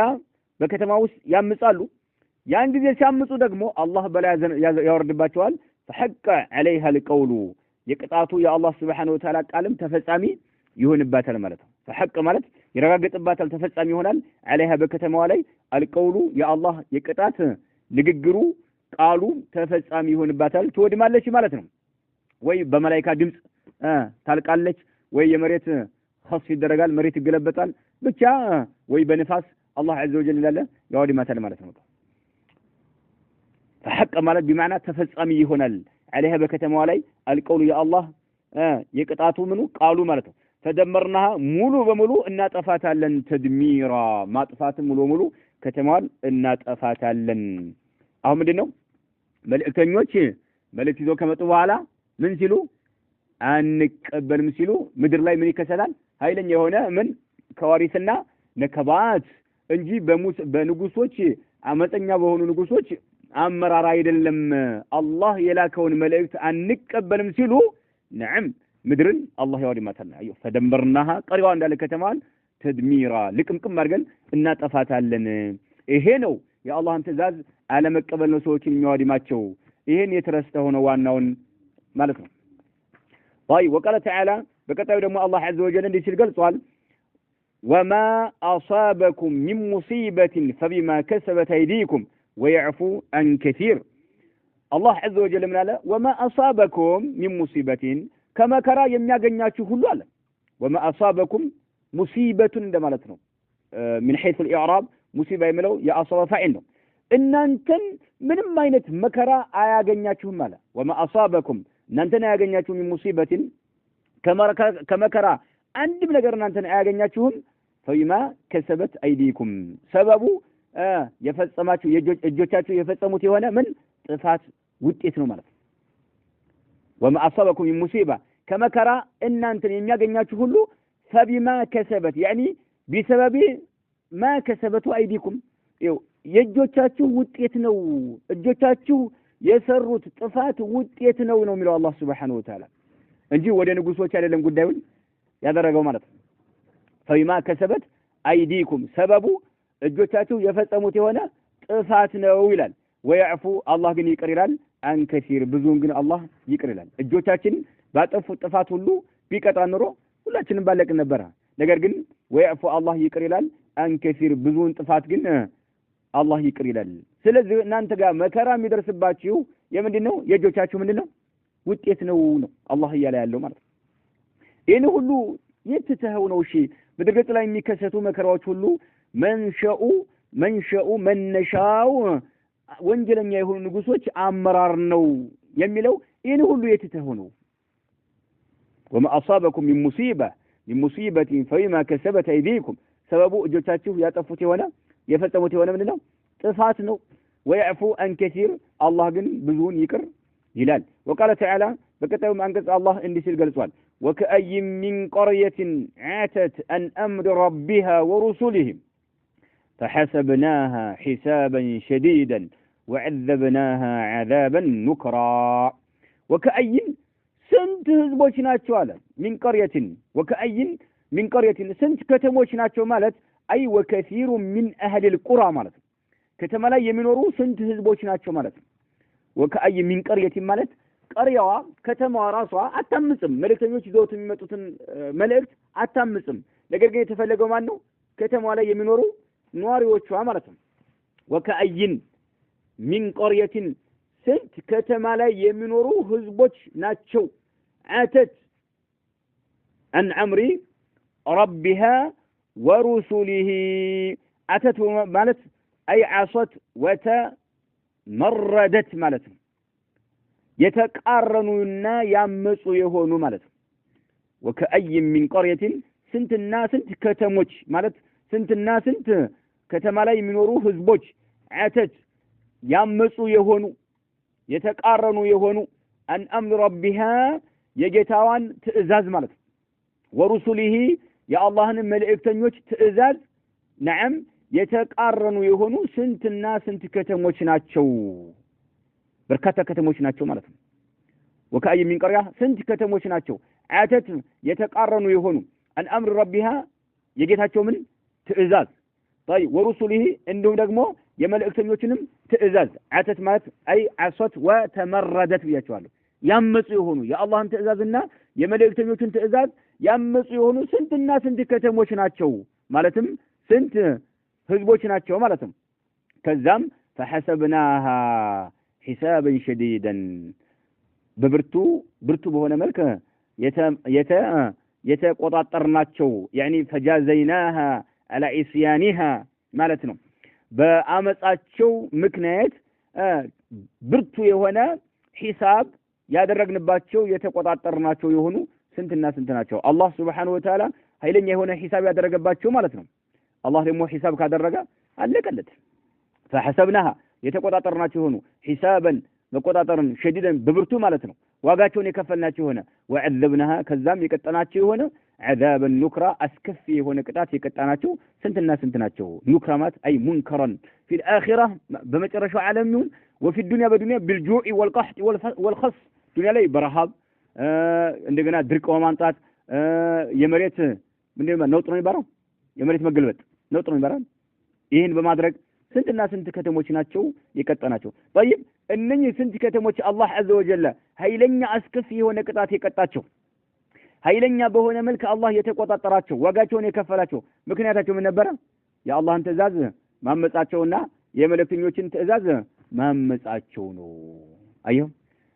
በከተማ ውስጥ ያምጻሉ። ያን ጊዜ ሲያምጹ ደግሞ አላህ በላይ ያወርድባቸዋል። ፈሐቀ ዐለይሃ القول የቅጣቱ የአላህ Subhanahu Wa Ta'ala ቃልም ተፈጻሚ ይሆንባታል ማለት ነው። ፈሐቀ ማለት ይረጋገጥባታል፣ ተፈጻሚ ይሆናል። ዐለይሃ በከተማዋ ላይ القول የአላህ የቅጣት ንግግሩ ቃሉ ተፈጻሚ ይሆንባታል፣ ትወድማለች ማለት ነው። ወይ በመላእክት ድምጽ ታልቃለች፣ ወይ የመሬት خص ይደረጋል፣ መሬት ይገለበጣል። ብቻ ወይ በንፋስ አላህ ዐዘ ወጀል ይላል ያወድማታል ማለት ነው። ፈሐቀ ማለት بمعنى ተፈጻሚ ይሆናል። عليها በከተማዋ ላይ القول يا الله የቅጣቱ ምኑ ቃሉ ማለት ነው። ተደመርናها ሙሉ በሙሉ እናጠፋታለን። ተድሚራ ማጥፋት ሙሉ በሙሉ ከተማዋን እናጠፋታለን። አሁን ምንድነው መልእክተኞች መልእክት ይዘው ከመጡ በኋላ ምን ሲሉ አንቀበልም ሲሉ ምድር ላይ ምን ይከሰታል? ኃይለኛ የሆነ ምን ከዋሪስና ነከባት እንጂ በንጉሶች አመፀኛ በሆኑ ንጉሶች አመራር አይደለም። አላህ የላከውን መልእክት አንቀበልም ሲሉ ነዓም ምድርን አላህ ያወድማታል። አዩ ፈደምበርናها ቀሪዋ እንዳለ ከተማዋን ተድሚራ ልቅምቅም አድርገን እናጠፋታለን። ይሄ ነው የአላህን ትእዛዝ አለመቀበል ነው ሰዎችን የሚያወድማቸው። ይሄን የተረስተው ነው ዋናውን ማለት ነው። طيب وقال تعالى በቀጣዩ ደግሞ አላህ ዐዘ ወጀል እንዲህ ሲል ገልጿል። وما أصابكم من مصيبة فبما كسبت أيديكم ويعفو عن كثير. الله عز وجل من قال وما أصابكم من مصيبة كما كرا የሚያገኛችሁ ሁሉ አለ። وما أصابكم مصيبة እንደማለት ነው። من حيث الإعراب ሙሲባ የሚለው የአصاب فاعل ነው። እናንተን ምንም አይነት መከራ አያገኛችሁም አለ። وما أصابكم እናንተን አያገኛችሁም من مصيبة ከመከራ አንድም ነገር እናንተን አያገኛችሁም فبما كسبت أيديكم ሰበቡ የፈጸማችሁ እጆቻችሁ የፈጸሙት የሆነ ምን ጥፋት ውጤት ነው ማለት ነው። وما أصابكم من مصيبة ከመከራ እናንተን የሚያገኛችሁ ሁሉ فبما كسبت يعني بسبب ما كسبت أيديكم የእጆቻችሁ ውጤት ነው። እጆቻችሁ የሰሩት ጥፋት ውጤት ነው የሚለው አላህ Subhanahu Wa Ta'ala እንጂ ወደ ንጉሶች አይደለም ጉዳዩን ያደረገው ማለት ነው። فبما كسبت أيديكم ሰበቡ እጆቻችሁ የፈጸሙት የሆነ ጥፋት ነው ይላል። ወያዕፉ አላህ ግን ይቅር ይላል። አንከሲር ብዙውን ግን አላህ ይቅር ይላል። እጆቻችን ባጠፉት ጥፋት ሁሉ ቢቀጣ ኑሮ ሁላችንም ባለቅን ነበር። ነገር ግን ወያዕፉ አላህ ይቅር ይላል። አንከሲር ብዙውን ጥፋት ግን አላህ ይቅር ይላል። ስለዚህ እናንተ ጋር መከራ የሚደርስባችሁ የምንድነው? የእጆቻችሁ ምንድነው? ውጤት ነው አላህ እያለ ያለው ማለት ነው። ይሄን ሁሉ የትተኸው ነው። እሺ ምድር ገጽ ላይ የሚከሰቱ መከራዎች ሁሉ መንሸኡ መነሻው ወንጀለኛ የሆኑ ንጉሶች አመራር ነው የሚለው ይሄን ሁሉ የትተኸው ነው። وما أصابكم من مصيبة فبما كسبت أيديكم ሰበቡ እጆቻችሁ ያጠፉት የሆነ የፈጸሙት የሆነ ምንድነው? ጥፋት ነው። ويعفو عن كثير አላህ ግን ብዙውን ይቅር ይላል። وقال تعالى በቀጣዩ አንቀጽ አላህ እንዲህ ሲል ገልጿል። وكأي من قرية عاتت عن أمر ربها ورسلهم فحسبناها حسابا شديدا وعذبناها عذابا نكرا وكأي سنت هزبوش ناتشو على من قرية وكأي من قرية سنت كتموش ناتشو مالت أي وكثير من أهل القرى مالت كتما لا يمنورو سنت هزبوش ناتشو مالت وكأي من قرية مالت قريوا كتما راسوا أتمسم ملكتنيوش يزوت የሚመጡትን መልእክት አታምጽም ነገር ግን የተፈለገው ማን ነው ከተማው ላይ የሚኖሩ ነዋሪዎቿ ማለት ነው وكأي من قرية سنت كتما ላይ የሚኖሩ ህዝቦች ናቸው عتت عن أمر ربها ورسله عتت ማለት أي عصت وتمردت ማለት ነው የተቃረኑና ያመጹ የሆኑ ማለት ነው وكأي من قرية ስንትና ስንት ከተሞች ማለት ስንትና ስንት ከተማ ላይ የሚኖሩ ህዝቦች عتت ያመጹ የሆኑ የተቃረኑ የሆኑ عن أمر ربها የጌታዋን ትእዛዝ ማለት ነው ورسله የአላህን መልእክተኞች ትእዛዝ نعم የተቃረኑ የሆኑ ስንትና ስንት ከተሞች ናቸው በርካታ ከተሞች ናቸው ማለት ነው وكأي من قرية ስንት ከተሞች ናቸው عتت የተቃረኑ የሆኑ عن أمر ربها የጌታቸው ምን ትእዛዝ طيب ورسله እንደውም ደግሞ የመልእክተኞችንም ትእዛዝ عتت ማለት أي عصت وتمردت ብያቸዋለሁ ያመጹ የሆኑ የአላህን ትእዛዝና የመልእክተኞችን ትእዛዝ ያመጹ የሆኑ ስንትና ስንት ከተሞች ናቸው ማለትም ስንት ህዝቦች ናቸው ማለት ነው ከዛም فحسبناها حسابا شديدا ብርቱ በሆነ መልኩ የተቆጣጠርናቸው يعني فجازيناها على عصيانها ማለት ነው በአመጻቸው ምክንያት ብርቱ የሆነ ሂሳብ ያደረግንባቸው የተቆጣጠርናቸው የሆኑ ስንትና ስንት ናቸው አላህ Subhanahu Wa Ta'ala ኃይለኛ የሆነ ሂሳብ ያደረገባቸው ማለት ነው አላህ ደግሞ ሂሳብ ካደረገ አለቀለት فحسبناها የተቆጣጠርናቸው የሆኑ ሂሳበን መቆጣጠርን شديدا በብርቱ ማለት ነው ዋጋቸውን የከፈልናቸው ሆነ وعذبناها ከዛም የቀጣናቸው ሆነ عذابا نكرا አስከፊ የሆነ ቅጣት የቀጣናቸው ስንትና ስንት ናቸው ኑክራማት أي منكرا في الآخرة በመጨረሻው ዓለም ይሁን وفي الدنيا በዱንያ بالجوع والقحط والخص ዱንያ ላይ በረሃብ እንደገና ድርቅ ወማንጣት የመሬት ምንድነው ነውጥ ነው የሚባለው የመሬት መገልበጥ ነውጥ ነው የሚባለው ይሄን በማድረግ ስንትና ስንት ከተሞች ናቸው የቀጣናቸው طيب እነኚህ ስንት ከተሞች አላህ عز وجل ኃይለኛ አስከፊ የሆነ ቅጣት የቀጣቸው ኃይለኛ በሆነ መልኩ አላህ የተቆጣጠራቸው ዋጋቸውን የከፈላቸው ምክንያታቸው ምን ነበር የአላህን ትእዛዝ ማመጻቸውና የመልእክተኞችን ትእዛዝ ማመጻቸው ነው አየሁ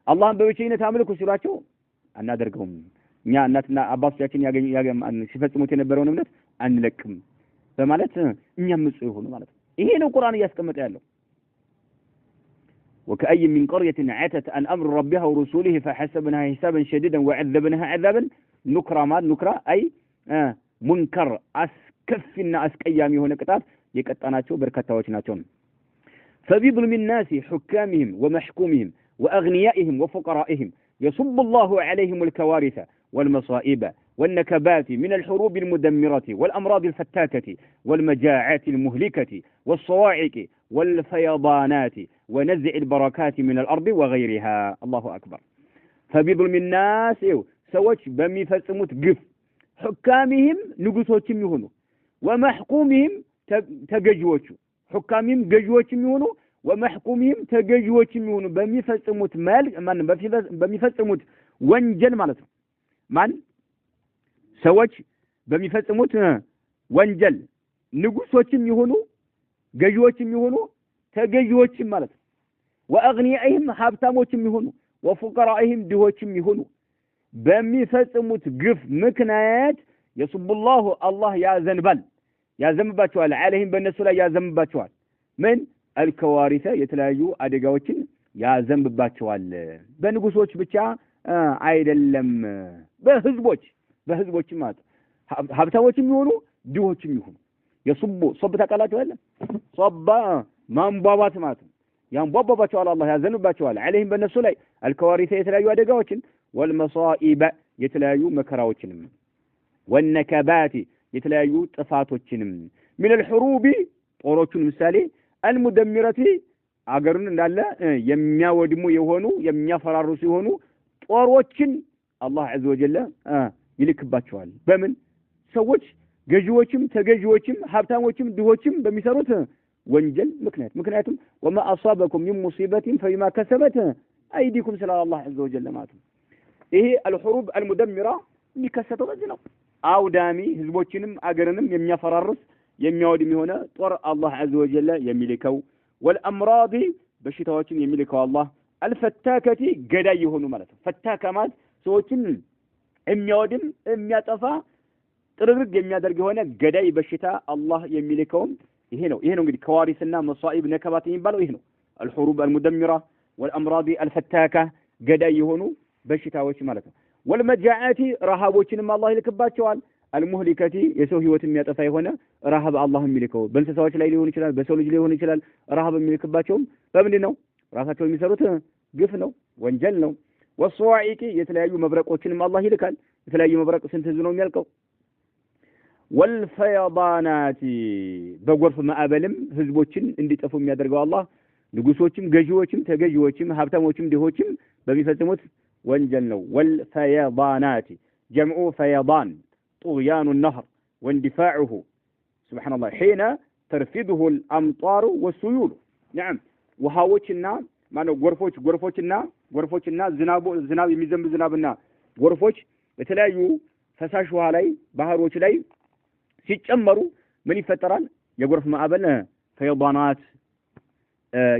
አላህን በብቸኝነት አምልኩ ሲሏቸው አናደርገውም እኛ እናትና አባቶቻችን ሲፈጽሙት የነበረውን እምነት አንለቅም በማለት እኛም ምጽኡ ይሆኑ ማለት ነው ይሄ ነው ቁርአን እያስቀመጠ ያለው وكأي من قرية عتت عن أمر ربها ورسوله فحسبناها حسابا شديدا وعذبناها عذابا نكرا ما نكرا أي منكر أسكفنا أسكيامي هنا كتاب يكتاناتشو بركتاوچناتشون فبظلم الناس حكامهم ومحكومهم وأغنيائهم وفقرائهم يصب الله عليهم الكوارث والمصائب والنكبات من الحروب المدمرة والأمراض الفتاكة والمجاعات المهلكة والصواعق والفيضانات ونزع البركات من الأرض وغيرها الله أكبر فبظلم الناس سوش بمفسموت قف حكامهم نقصوشم يهونو ومحكومهم تججوشو حكامهم ججوشم يهونو ومحكومهم تججوشم يهونو بمفسموت مال من بمفسموت وانجل مالتهم من سوش بمفسموت وانجل نقصوشم يهونو ገዢዎችም ይሆኑ ተገዢዎችም ማለት ወአግኒያይህም ሀብታሞችም ይሆኑ ወፉቀራኢህም ድሆችም ይሆኑ በሚፈጽሙት ግፍ ምክንያት የሱብላሁ አላህ ያዘንባቸዋል عليهم በእነሱ ላይ ያዘንባቸዋል ምን አልከዋሪሰ የተለያዩ አደጋዎችን ያዘንብባቸዋል በንጉሶች ብቻ አይደለም በህዝቦች ማለት ሀብታሞችም ይሆኑ ድሆችም ይሆኑ የሱቡ ሶብ ተቃላቸው አይደል ሶባ ማንባባት ማለት ያንባባባቸዋል አላህ ያዘንባቸዋል عليهم በእነሱ ላይ አልከዋሪሰ የተለያዩ አደጋዎችን والمصائب የተለያዩ መከራዎችንም والنكبات የተለያዩ ጥፋቶችንም من الحروب ጦሮቹን ምሳሌ المدمرة አገሩን እንዳለ የሚያወድሙ የሆኑ የሚያፈራርሱ የሆኑ ጦሮችን አላህ ዐዘ ወጀል ይልክባቸዋል። በምን ሰዎች ገዢዎችም ተገዢዎችም ሀብታሞችም ድሆችም በሚሰሩት ወንጀል ምክንያቱም ወማ አሳበኩም ሚን ሙሲበቲን ፈቢማ ከሰበት አይዲኩም ስለ አላህ ዐዘ ወጀል ማለት ነው። ይሄ አልሑሩብ አልሙደሚራ የሚከሰተው በዚህ ነው። አውዳሚ ህዝቦችንም አገርንም የሚያፈራርስ የሚያወድም የሆነ ጦር አላህ ዐዘ ወጀል የሚልከው ወልአምራዲ በሽታዎችን የሚልከው አላህ አልፈታከቲ ገዳይ የሆኑ ማለት ነው። ፈታከ ማለት ሰዎችን የሚያወድም የሚያጠፋ ጥርግርግ የሚያደርግ የሆነ ገዳይ በሽታ አላህ የሚልከውም ይሄ ነው እንግዲህ ከዋሪስና መሳኢብ ነከባት የሚባለው ይሄ ነው። አልሑሩብ አልሙደሚራ ወልአምራዲ አልፈታከ ገዳይ የሆኑ በሽታዎች ማለት ነው። ወልመጃዓቲ ረሃቦችንም አላህ ይልክባቸዋል። አልሙህሊከቲ የሰው ህይወት የሚያጠፋ የሆነ ረሃብ አላህ የሚልከው በእንስሳዎች ላይ ሊሆን ይችላል፣ በሰው ልጅ ሊሆን ይችላል። ረሃብ የሚልክባቸውም በምንድን ነው? ራሳቸው የሚሰሩት ግፍ ነው፣ ወንጀል ነው። ወሰዋኢቂ የተለያዩ መብረቆችንም አላህ ይልካል። የተለያዩ መብረቅ ስንት ህዝብ ነው የሚያልቀው? ወልፈያዳናቲ በጎርፍ ማዕበልም ህዝቦችን እንዲጠፉ የሚያደርገው አላህ ንጉሶችም ገዢዎችም ተገዢዎችም ሀብታሞችም ድሆችም በሚፈጽሙት ወንጀል ነው። ወልፈያዳናቲ ጀምዑ ፈያዳን طغيان النهر واندفاعه سبحان الله حين ترفضه الأمطار والسيول نعم وهاوችና ማነው ጎርፎችና ዝናብ የሚዘንብ ዝናብና ጎርፎች በተለያዩ ፈሳሽ ውሃ ላይ ባህሮች ላይ ሲጨመሩ ምን ይፈጠራል? የጎርፍ ማዕበል ፈይዳናት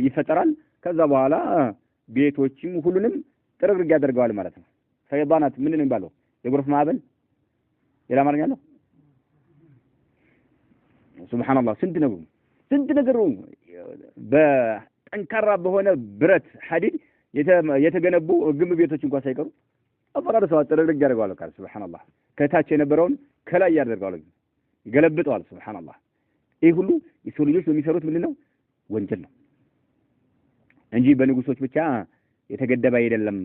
ይፈጠራል። ከዛ በኋላ ቤቶችም ሁሉንም ጥርግርግ ያደርገዋል ማለት ነው። ፈይዳናት ምን ነው የሚባለው? የጎርፍ ማዕበል ሌላ አማርኛ አለው? ሱብሃንአላህ ስንት ነገር በጠንካራ በሆነ ብረት ሐዲድ የተገነቡ ግንብ ቤቶች እንኳን ሳይቀሩ አፈራርሰው ጥርግርግ ያደርገዋል። ቃል ሱብሃንአላህ ከታች የነበረውን ከላይ ያደርገዋል፣ ይገለብጠዋል። ሱብሃንአላህ ይህ ሁሉ የሰው ልጆች በሚሰሩት ምንድነው? ወንጀል ነው እንጂ በንጉሶች ብቻ የተገደበ አይደለም።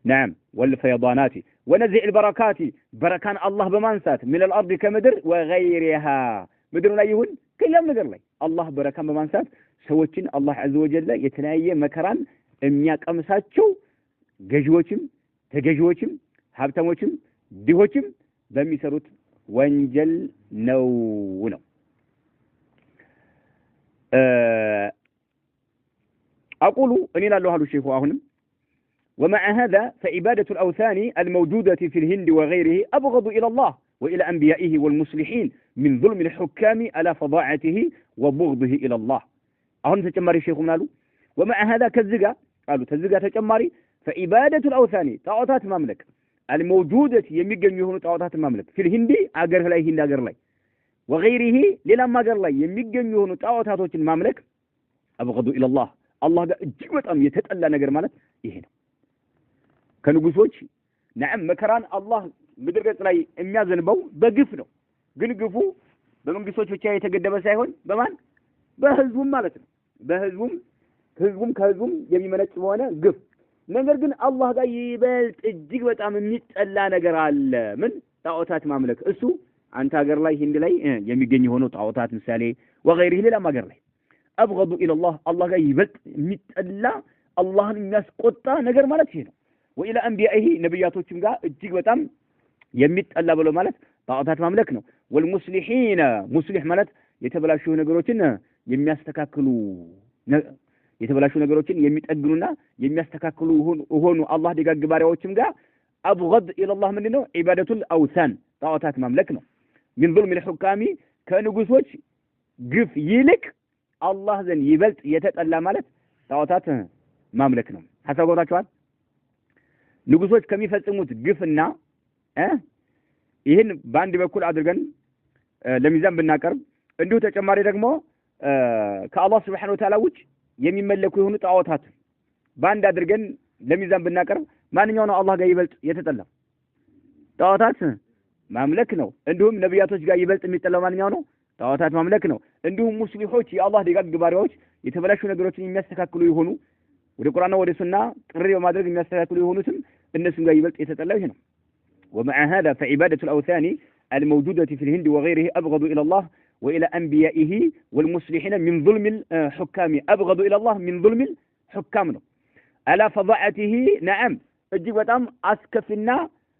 نعم والفيضانات ونزع البركات بركان الله بمانسات من الأرض كمدر وغيرها مدر لا يهون كلام مدر لي الله بركان بمانسات سوتشين الله عز وجل يتلاقي مكران امياك امساتشو ገዢዎችም ተገዢዎችም ሀብታሞችም ድሆችም በሚሰሩት ወንጀል ነው። أقول أني لا له الشيخ أهنم ومع هذا فعبادة الأوثان الموجودة في الهند وغيره أبغض إلى الله وإلى أنبيائه والمصلحين من ظلم الحكام على فضاعته وبغضه إلى الله. أهن تجمري الشيخ منالو ومع هذا كالزقا قالوا تزقا تجمري فعبادة الأوثان طاعات مملك الموجودة يمجن يهون طاعات مملك في الهند أجر لا هند أجر لا وغيره لما أجر لا يمجن يهون طاعات مملك أبغض إلى الله الله جبت أم يتألى نجر مالك يهنا ከንጉሶች ነዓም መከራን አላህ ምድር ገጽ ላይ የሚያዘንበው በግፍ ነው። ግን ግፉ በመንግስቶች ብቻ የተገደበ ሳይሆን በማን በህዝቡም ማለት ነው። ህዝቡም ከህዝቡም የሚመነጭ ሆነ ግፍ። ነገር ግን አላህ ጋር ይበልጥ እጅግ በጣም የሚጠላ ነገር አለ። ምን? ጣዖታት ማምለክ። እሱ አንተ ሀገር ላይ ህንድ ላይ የሚገኝ ሆኖ ጣዖታት ምሳሌ ወገይሪህ ሌላም ሀገር ላይ አብገዱ ኢለላህ አላህ ጋር ይበልጥ የሚጠላ አላህን የሚያስቆጣ ነገር ማለት ይሄ ነው። ወኢላ አንቢያኢሂ ነብያቶችም ጋር እጅግ በጣም የሚጠላ ብሎ ማለት ጣዖታት ማምለክ ነው። ወልሙስሊሂን ሙስሊህ ማለት የተበላሹ ነገሮችን የሚያስተካክሉ የተበላሹ ነገሮችን የሚጠግኑና የሚያስተካክሉ ሆኑ አላህ ደጋግ ባሪያዎችም ጋር አብገድ ኢለላህ ምንድነው? ዒባደቱል አውሳን ጣዖታት ማምለክ ነው። ምን ظلم الحكام ከንጉሶች ግፍ ይልቅ አላህ ዘንድ ይበልጥ የተጠላ ማለት ጣዖታት ማምለክ ነው። ሐሳብ ገብታችኋል? ንጉሶች ከሚፈጽሙት ግፍና ይህን በአንድ በኩል አድርገን ለሚዛን ብናቀርብ እንዲሁ ተጨማሪ ደግሞ ከአላህ Subhanahu Wa Ta'ala ውጭ የሚመለኩ የሆኑ ጣዖታት በአንድ አድርገን ለሚዛን ብናቀርብ ማንኛው ነው አላህ ጋር ይበልጥ የተጠላ? ጣዖታት ማምለክ ነው። እንዲሁም ነብያቶች ጋር ይበልጥ የሚጠላው ማንኛው ነው? ጣዖታት ማምለክ ነው። እንዲሁም ሙስሊሞች የአላህ ደጋግ ባሪያዎች የተበላሹ ነገሮችን የሚያስተካክሉ የሆኑ ወደ ቁርአንና ወደ ሱና ጥሪ በማድረግ የሚያስተካክሉ የሆኑትም እነሱም ጋር ይበልጥ የተጠላው ይሄ ነው። ومع هذا فعبادة الأوثان الموجودة في الهند وغيره أبغض إلى الله وإلى أنبيائه والمصلحين من ظلم الحكام أبغض إلى الله من ظلم الحكام ألا فضاعته نعم እጅግ በጣም አስከፊና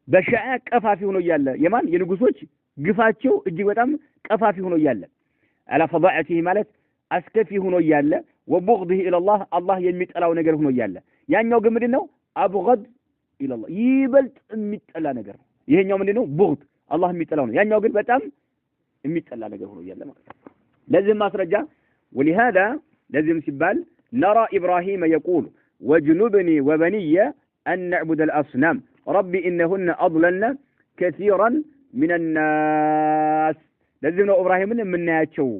በሻዓ ቀፋፊ ሆኖ ያለ የማን የንጉሶች ግፋቸው እጅግ በጣም ቀፋፊ ሆኖ ያለ አላ ፈضاعته ማለት አስከፊ ሆኖ ያለ وبغضه الى الله الله የሚጠላው ነገር ሆኖ ያለ ያኛው ግን ምንድነው አብغض الى الله ይበልጥ የሚጠላ ነገር ይሄኛው ምንድነው بغض الله የሚጠላው ነው ያኛው ግን በጣም የሚጠላ ነገር ሆኖ ያለ ማለት ለዚህ ማስረጃ ولهذا لازم ሲባል نرى ابراهيم يقول وجنبني وبني أن نعبد الأصنام ربي إنهن أضللن كثيرا من الناس لازمنا إبراهيم من ناتشو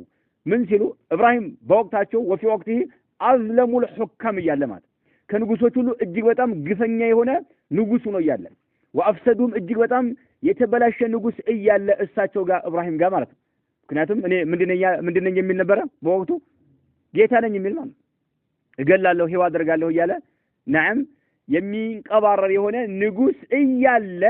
من سلو إبراهيم بوقتاتشو وفي وقته أظلم الحكام يعلمات كان نقصوا له الجواتام قفنيا هنا نقصوا يعلم وأفسدهم الجواتام يتبلاش نقص إيال الساتشو جا إبراهيم جامرت كناتهم من دنيا يمين نبرة بوقته جيتانا يمين مان قال له هو قال له ياله نعم የሚንቀባረር የሆነ ንጉስ እያለ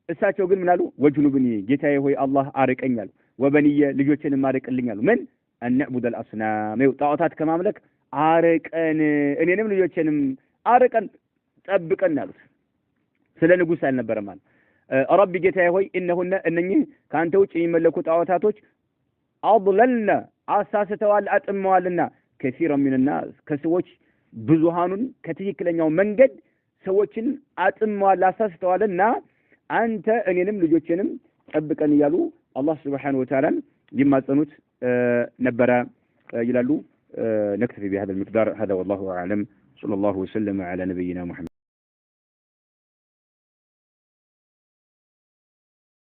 እሳቸው ግን ምን አሉ ወጅኑብኒ ጌታዬ ሆይ አላህ አርቀኛል ወበንየ ልጆችንም አርቀልኛል ምን እንዕቡድ الأصنام ጣዖታት ከማምለክ አርቀን እኔንም ልጆችንም አርቀን ጠብቀን አሉት ስለ ንጉስ አልነበረም ማለት ረቢ ጌታዬ ሆይ እነኚህ ካንተ ውጭ የሚመለኩ ጣዖታቶች አضللنا አሳስተዋል አጥመዋልና كثيرا من الناس ከሰዎች ብዙሃኑን ከትክክለኛው መንገድ ሰዎችን አጥመዋል አሳስተዋልና አንተ እኔንም ልጆችንም ጠብቀን ይያሉ አላህ Subhanahu Wa Ta'ala ሊማጸኑት ነበረ ይላሉ نكتفي بهذا المقدار هذا والله أعلم صلى الله وسلم على نبينا محمد